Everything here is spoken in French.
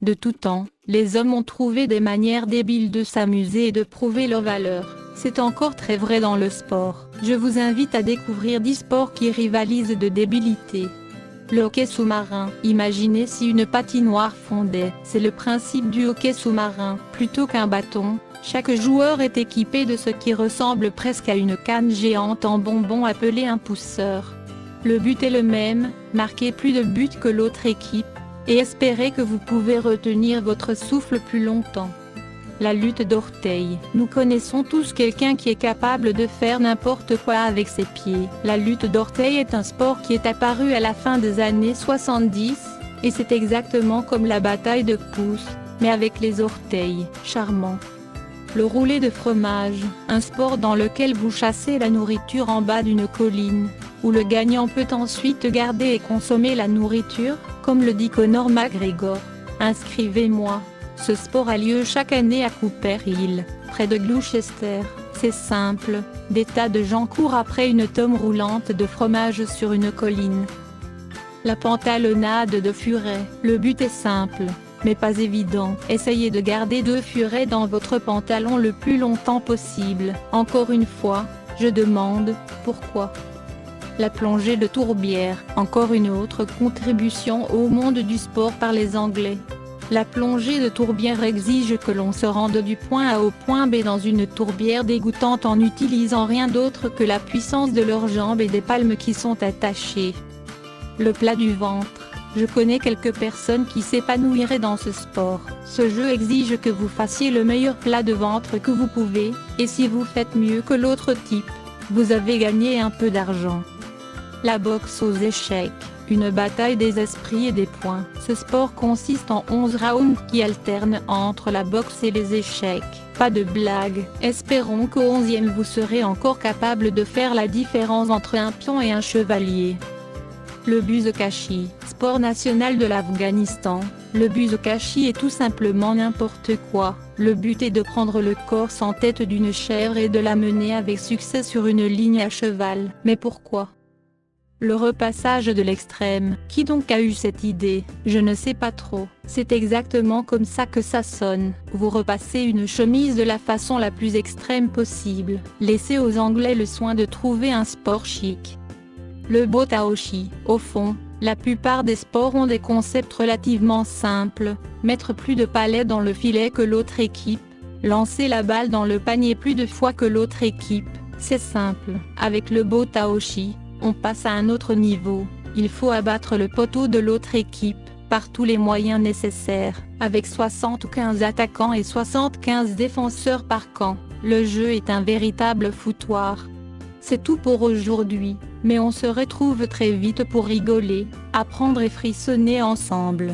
De tout temps, les hommes ont trouvé des manières débiles de s'amuser et de prouver leur valeur. C'est encore très vrai dans le sport. Je vous invite à découvrir 10 sports qui rivalisent de débilité. Le hockey sous-marin. Imaginez si une patinoire fondait. C'est le principe du hockey sous-marin. Plutôt qu'un bâton, chaque joueur est équipé de ce qui ressemble presque à une canne géante en bonbon appelée un pousseur. Le but est le même, marquer plus de buts que l'autre équipe, et espérer que vous pouvez retenir votre souffle plus longtemps. La lutte d'orteils. Nous connaissons tous quelqu'un qui est capable de faire n'importe quoi avec ses pieds. La lutte d'orteils est un sport qui est apparu à la fin des années 70, et c'est exactement comme la bataille de pouces, mais avec les orteils. Charmant. Le roulé de fromage, un sport dans lequel vous chassez la nourriture en bas d'une colline, où le gagnant peut ensuite garder et consommer la nourriture, comme le dit Conor McGregor. Inscrivez-moi. Ce sport a lieu chaque année à Cooper Hill, près de Gloucester. C'est simple, des tas de gens courent après une tome roulante de fromage sur une colline. La pantalonnade de furet. Le but est simple, mais pas évident. Essayez de garder 2 furets dans votre pantalon le plus longtemps possible. Encore une fois, je demande, pourquoi ? La plongée de tourbière. Encore une autre contribution au monde du sport par les Anglais. La plongée de tourbière exige que l'on se rende du point A au point B dans une tourbière dégoûtante en n'utilisant rien d'autre que la puissance de leurs jambes et des palmes qui sont attachées. Le plat du ventre. Je connais quelques personnes qui s'épanouiraient dans ce sport. Ce jeu exige que vous fassiez le meilleur plat de ventre que vous pouvez, et si vous faites mieux que l'autre type, vous avez gagné un peu d'argent. La boxe aux échecs. Une bataille des esprits et des poings. Ce sport consiste en 11 rounds qui alternent entre la boxe et les échecs. Pas de blague. Espérons qu'au 11e vous serez encore capable de faire la différence entre un pion et un chevalier. Le buzukhashi, sport national de l'Afghanistan. Le buzukhashi est tout simplement n'importe quoi. Le but est de prendre le corps en tête d'une chèvre et de la mener avec succès sur une ligne à cheval. Mais pourquoi ? Le repassage de l'extrême. Qui donc a eu cette idée? Je ne sais pas trop. C'est exactement comme ça que ça sonne. Vous repassez une chemise de la façon la plus extrême possible. Laissez aux Anglais le soin de trouver un sport chic. Le botaoshi. Au fond, la plupart des sports ont des concepts relativement simples. Mettre plus de palets dans le filet que l'autre équipe. Lancer la balle dans le panier plus de fois que l'autre équipe. C'est simple. Avec le botaoshi, on passe à un autre niveau. Il faut abattre le poteau de l'autre équipe, par tous les moyens nécessaires. Avec 75 attaquants et 75 défenseurs par camp, le jeu est un véritable foutoir. C'est tout pour aujourd'hui, mais on se retrouve très vite pour rigoler, apprendre et frissonner ensemble.